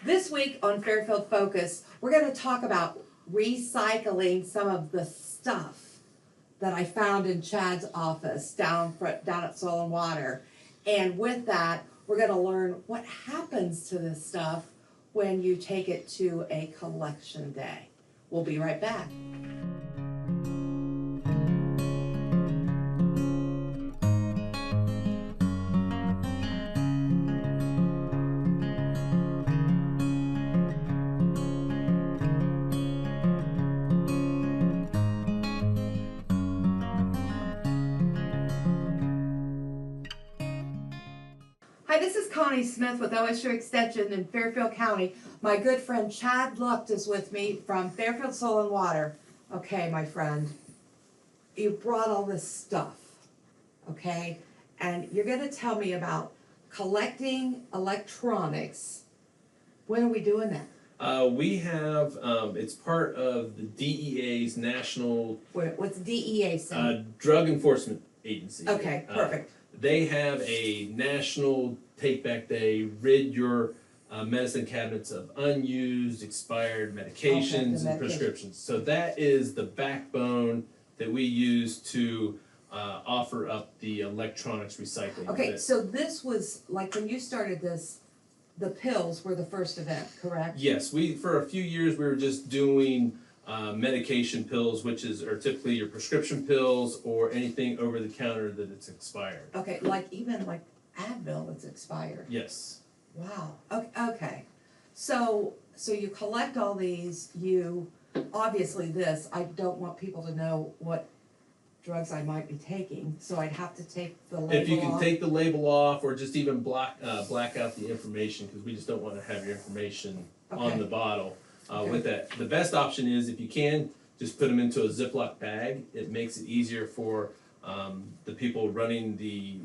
This week on Fairfield Focus, we're going to talk about recycling some of the stuff that I found in Chad's office down at Soil and Water. And with that, we're going to learn what happens to this stuff when you take it to a collection day. We'll be right back. Hi, this is Connie Smith with OSU Extension in Fairfield County. My good friend Chad Lucht is with me from Fairfield Soil and Water. Okay, my friend, you brought all this stuff, okay? And you're going to tell me about collecting electronics. When are we doing that? We have, it's part of the DEA's National What's DEA saying? Drug Enforcement Agency. Okay, perfect. They have a national take-back day, rid your medicine cabinets of unused, expired medications and prescriptions. So that is the backbone that we use to offer up the electronics recycling. Okay, so this was, like when you started this, the pills were the first event, correct? Yes, for a few years we were just doing medication pills, which are typically your prescription pills or anything over the counter that it's expired. Okay, like even like Advil that's expired. Yes. Wow. Okay. So you collect all these. You obviously I don't want people to know what drugs I might be taking, so I'd have to take the label off. If you can take the label off, or just even black out the information, because we just don't want to have your information on the bottle. With that, the best option is, if you can, just put them into a Ziploc bag. It makes it easier for the people running the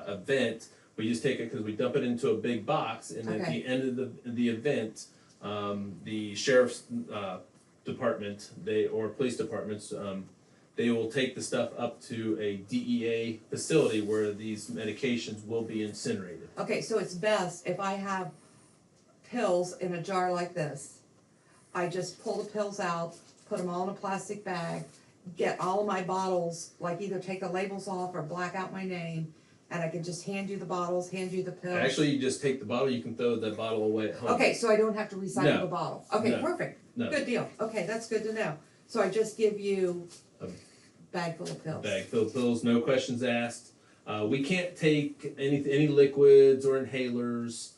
event. We just take it because we dump it into a big box, and at the end of the event, the sheriff's department, or police departments, they will take the stuff up to a DEA facility where these medications will be incinerated. Okay, so it's best if I have pills in a jar like this. I just pull the pills out, put them all in a plastic bag, get all of my bottles, like either take the labels off or black out my name, and I can just hand you the bottles, hand you the pills. Actually, you just take the bottle, you can throw that bottle away at home. Okay, so I don't have to recycle the bottle. Okay, No. perfect. No. Good deal. Okay, that's good to know. So I just give you a bag full of pills. Bag full of pills, no questions asked. We can't take any liquids or inhalers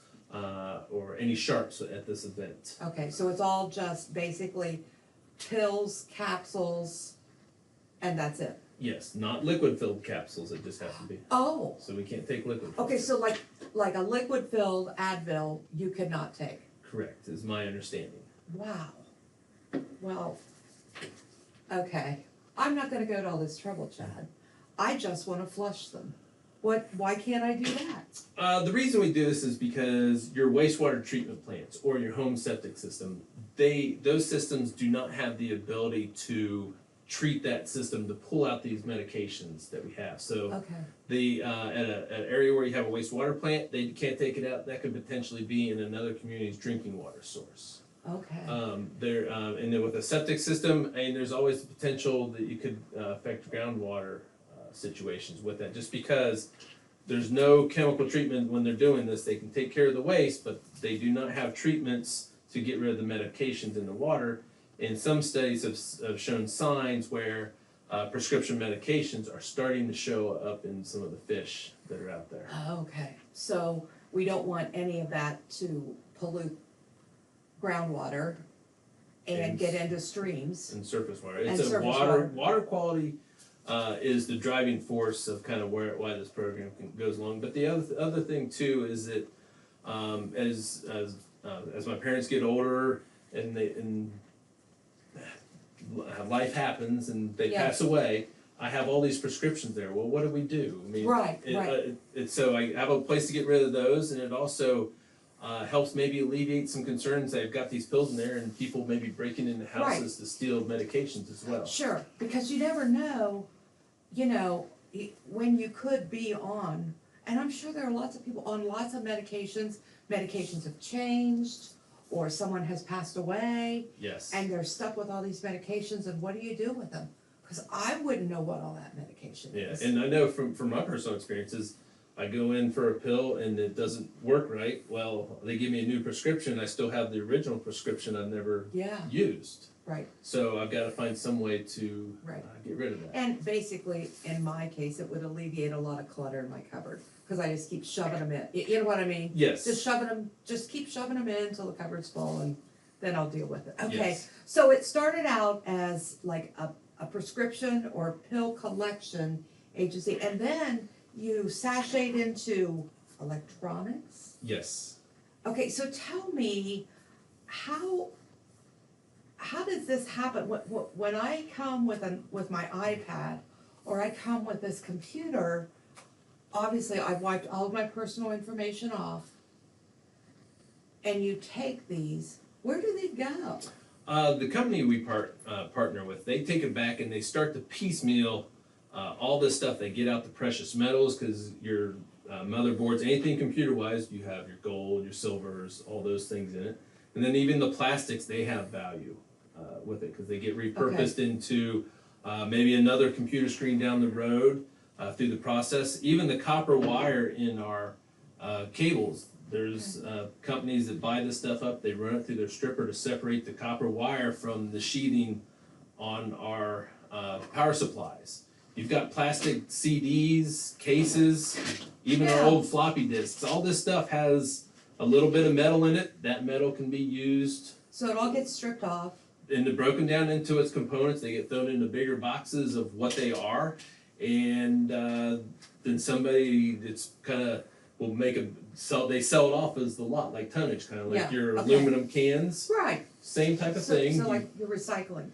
or any sharps at this event. Okay, so it's all just basically pills, capsules, and that's it. Yes, not liquid-filled capsules, it just has to be. Oh. So we can't take liquid. Okay, so like a liquid-filled Advil, you could not take. Correct, is my understanding. Wow. Well, okay. I'm not going to go to all this trouble, Chad. I just want to flush them. Why can't I do that? The reason we do this is because your wastewater treatment plants or your home septic system, those systems do not have the ability to treat that system to pull out these medications that we have. So at an area where you have a wastewater plant, they can't take it out. That could potentially be in another community's drinking water source. Okay. And then with a septic system, and there's always the potential that you could affect groundwater situations with that. Just because there's no chemical treatment when they're doing this, they can take care of the waste, but they do not have treatments to get rid of the medications in the water. And some studies have shown signs where prescription medications are starting to show up in some of the fish that are out there. Okay. So we don't want any of that to pollute groundwater and get into streams. And surface water. And It's surface water quality is the driving force of kind of why this program goes along. But the other thing too is that as my parents get older and life happens and they pass away, I have all these prescriptions there. Well, what do we do? I mean, so I have a place to get rid of those, and it also helps maybe alleviate some concerns. I've got these pills in there, and people maybe breaking into houses to steal medications as well. Sure, because you never know, when you could be on, and I'm sure there are lots of people on lots of medications. Medications have changed, or someone has passed away, Yes. and they're stuck with all these medications, and what do you do with them? Cause I wouldn't know what all that medication Yeah, is. and I know from my personal experiences, I go in for a pill and it doesn't work right. Well, they give me a new prescription. I still have the original prescription I've never Yeah, used. right, So I've got to find some way to right. get rid of that. And basically, in my case, it would alleviate a lot of clutter in my cupboard, cause I just keep shoving them in, you know what I mean? Yes. Just keep shoving them in until the cupboard's full, and then I'll deal with it. Okay, Yes. so it started out as like a prescription or pill collection agency, and then you sashayed into electronics? Yes. Okay, so tell me, how does this happen? When I come with my iPad, or I come with this computer, obviously I've wiped all of my personal information off, and you take these, where do they go? The company we partner with, they take it back and they start to piecemeal all this stuff. They get out the precious metals, because your motherboards, anything computer-wise, you have your gold, your silvers, all those things in it. And then even the plastics, they have value with it, because they get repurposed into maybe another computer screen down the road through the process. Even the copper wire in our cables, there's companies that buy this stuff up, they run it through their stripper to separate the copper wire from the sheathing on our power supplies. You've got plastic CDs, cases, even our old floppy disks. All this stuff has a little bit of metal in it. That metal can be used. So it all gets stripped off. And they're broken down into its components. They get thrown into bigger boxes of what they are. And then somebody that's kind of will they sell it off as the lot, like tonnage, kind of like your aluminum cans. Right. Same type of thing. So like you're recycling.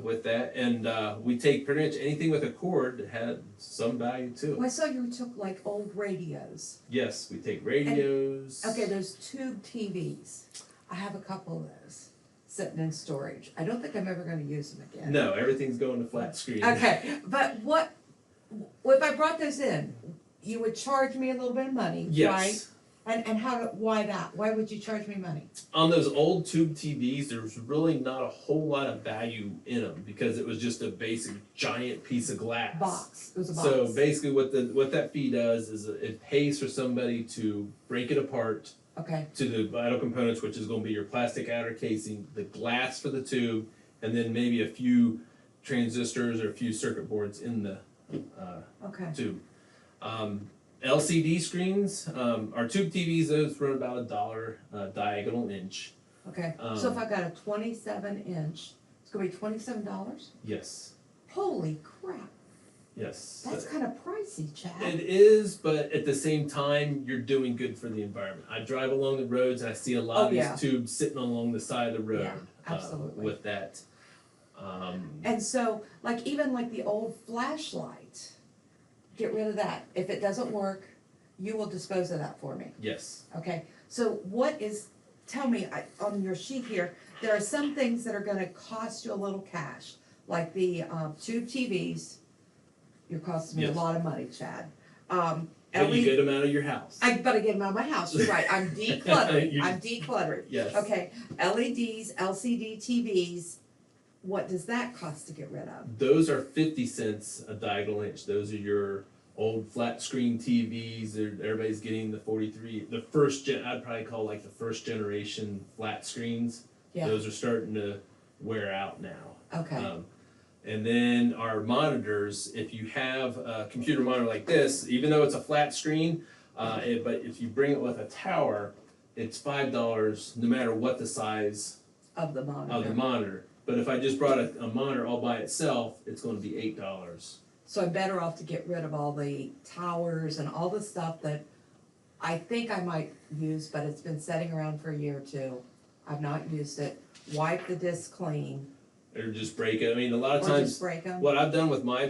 With that, and we take pretty much anything with a cord that had some value to it. Well, I saw you took like old radios. Yes, we take radios. Okay, those tube TVs. I have a couple of those sitting in storage. I don't think I'm ever gonna use them again. No, everything's going to flat screen. Okay, but if I brought those in, you would charge me a little bit of money, right? Yes. And why that? Why would you charge me money? On those old tube TVs, there was really not a whole lot of value in them, because it was just a basic giant piece of glass. Box. It was a box. So basically what that fee does is it pays for somebody to break it apart Okay. to the vital components, which is going to be your plastic outer casing, the glass for the tube, and then maybe a few transistors or a few circuit boards in the tube. LCD screens, our tube TVs, those run about $1 diagonal inch. Okay. So if I got a 27-inch, it's gonna be $27? Yes. Holy crap! Yes. That's kind of pricey, Chad. It is, but at the same time, you're doing good for the environment. I drive along the roads and I see a lot of these tubes sitting along the side of the road. Yeah, absolutely. With that. And so, like even like the old flashlight, get rid of that. If it doesn't work, you will dispose of that for me. Yes. Okay. So tell me, on your sheet here, there are some things that are gonna cost you a little cash, like the tube TVs. You're costing me a lot of money, Chad. But you get them out of your house. I better get them out of my house. You're right. I'm decluttering. I'm decluttering. Yes. Okay. LEDs, LCD TVs. What does that cost to get rid of? Those are 50 cents a diagonal inch. Those are your old flat screen TVs. Everybody's getting the 43. The first I'd probably call like the first generation flat screens. Yeah. Those are starting to wear out now. Okay. And then our monitors, if you have a computer monitor like this, even though it's a flat screen, but if you bring it with a tower, it's $5 no matter what the size of the monitor. But if I just brought a monitor all by itself, it's going to be $8. So I'm better off to get rid of all the towers and all the stuff that I think I might use, but it's been sitting around for a year or two. I've not used it. Wipe the disc clean. Or just break it. I mean, a lot of Or times, just break 'em. what I've done with my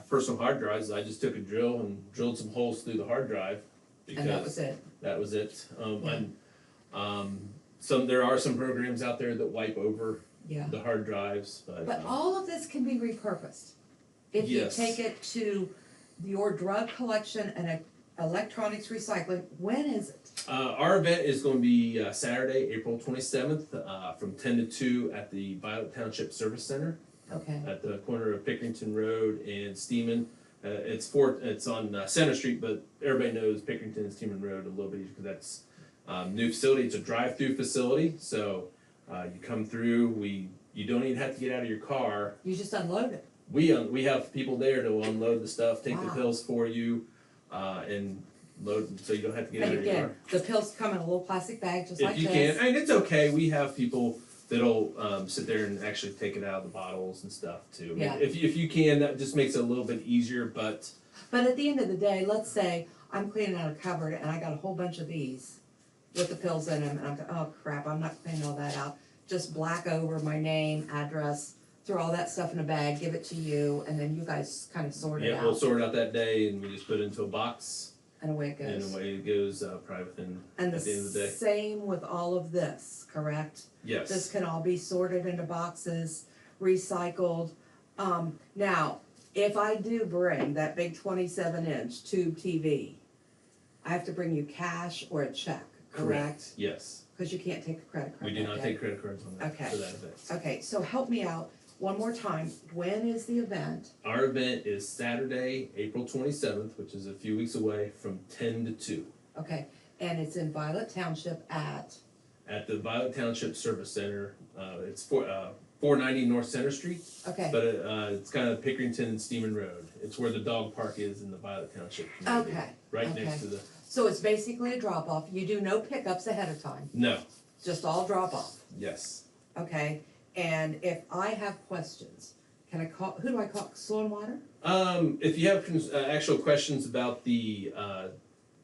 personal hard drives is I just took a drill and drilled some holes through the hard drive. And that was it. That was it. Yeah. There are some programs out there that wipe over Yeah. the hard drives, But all of this can be repurposed. If you Yes. take it to your drug collection and electronics recycling. When is it? Our event is going to be Saturday, April 27th, from 10 to 2 at the Violet Township Service Center Okay, at the corner of Pickerington Road and Steeman. It's on Center Street, but everybody knows Pickerington and Steeman Road a little bit easier because that's new facility. It's a drive-through facility, so you come through. You don't even have to get out of your car. you just unload it. We have people there to unload the stuff, take the Wow. pills for you, and load, so you don't have to get out And of your car. again, the pills come in a little plastic bag just like If you this. can, and it's okay. We have people that'll sit there and actually take it out of the bottles and stuff too. I mean, Yeah. if you can, that just makes it a little bit easier. But But at the end of the day, let's say I'm cleaning out a cupboard and I got a whole bunch of these with the pills in them, and I'm going, oh crap, I'm not cleaning all that out. Just black over my name, address, throw all that stuff in a bag, give it to you, and then you guys kind of sort it yeah, we'll out, sort it out that day, and we just put it into a box, and away it and goes. away it goes. Probably within And at the end of the day. same with all of this, correct? Yes. This can all be sorted into boxes, recycled. Now, if I do bring that big 27-inch tube TV, I have to bring you cash or a check, correct? Yes. Because you can't take a credit card. We do that not day. take credit cards on that Okay. for that event. Okay, so help me out one more time. When is the event? Our event is Saturday, April 27th, which is a few weeks away, from 10 to 2 Okay, and it's in Violet Township at, at the Violet Township Service Center. It's 490 North Center Street, okay, but it's kind of Pickerington and Steeman Road. It's where the dog park is in the Violet Township community. Okay, Right okay. next to the, so it's basically a drop-off. You do no pickups ahead of time, no, just all drop-off, yes. okay? And if I have questions, can I call, who do I call, Soil and Water? If you have actual questions about the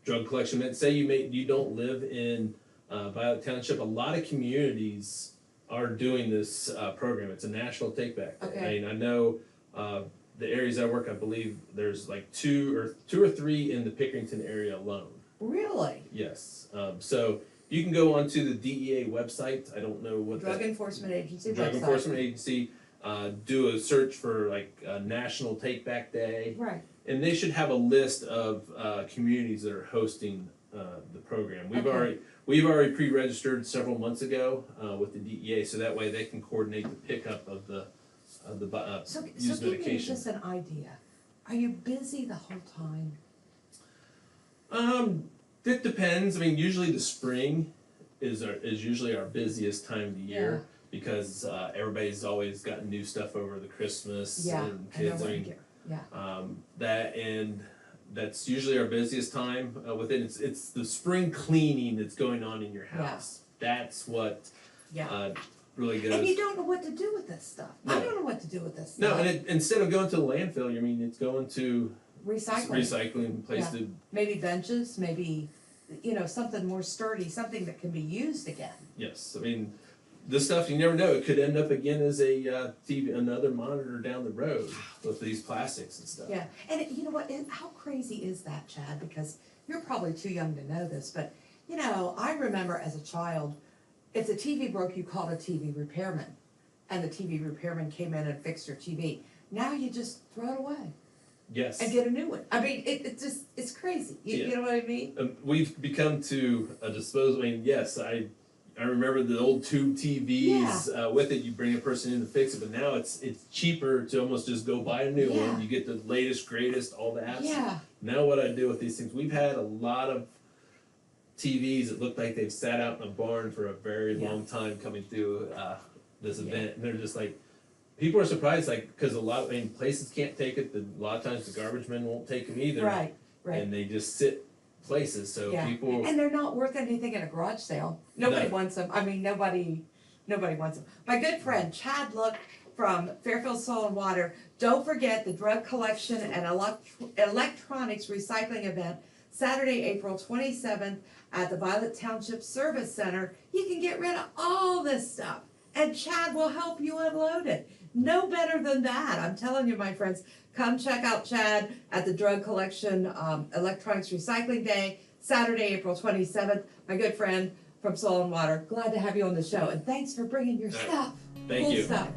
drug collection event, say you don't live in Violet Township, a lot of communities are doing this program. It's a national take back day. Okay. I mean, I know the areas I work, I believe there's like two or three in the Pickerington area alone. Really? Yes. So you can go onto the DEA website. I don't know what Drug that Enforcement Agency Drug website. Enforcement Agency. Do a search for like National Take Back Day. Right, And they should have a list of communities that are hosting the program. Okay. We've already pre-registered several months ago with the DEA, so that way they can coordinate the pickup of the so used give me medication. just an idea. Are you busy the whole time? It depends. I mean, usually the spring is usually our busiest time of the year because everybody's always got new stuff over the Christmas Yeah, and I know kids. what I you mean, get, yeah. That's usually our busiest time within. It's the spring cleaning that's going on in your Yeah. house. That's what Yeah. really goes. And you don't know what to do with this stuff. I No. don't know what to do with this No, stuff. and instead of going to the landfill, I mean, it's going to recycling place Yeah. to. Maybe benches, maybe, something more sturdy, something that can be used again. Yes, I mean, this stuff you never know. It could end up again as a TV, another monitor down the road with these plastics and stuff. Yeah, and you know what, how crazy is that, Chad? Because you're probably too young to know this, but, I remember as a child, if the TV broke, you called a TV repairman. And the TV repairman came in and fixed your TV. Now you just throw it away Yes. and get a new one. I mean, it's crazy. You know what I mean? We've become to a disposal. I mean, yes, I remember the old tube TVs with it. You bring a person in to fix it, but now it's cheaper to almost just go buy a new Yeah. one. You get the latest, greatest, all the apps. Yeah. Now what I do with these things, we've had a lot of TVs that look like they've sat out in a barn for a very Yeah. long time coming through this Yeah. event, and they're just like. People are surprised, like, because places can't take it. A lot of times the garbage men won't take them either. Right. And they just sit places, so Yeah. people. And they're not worth anything in a garage sale. Nobody No. wants them. I mean, nobody wants them. My good friend Chad Look from Fairfield Soil and Water. Don't forget the drug collection and electronics recycling event, Saturday, April 27th at the Violet Township Service Center. You can get rid of all this stuff, and Chad will help you unload it. No better than that. I'm telling you, my friends, come check out Chad at the Drug Collection Electronics Recycling Day, Saturday, April 27th. My good friend from Soil and Water. Glad to have you on the show, and thanks for bringing your All right. stuff. Thank Cool you. stuff.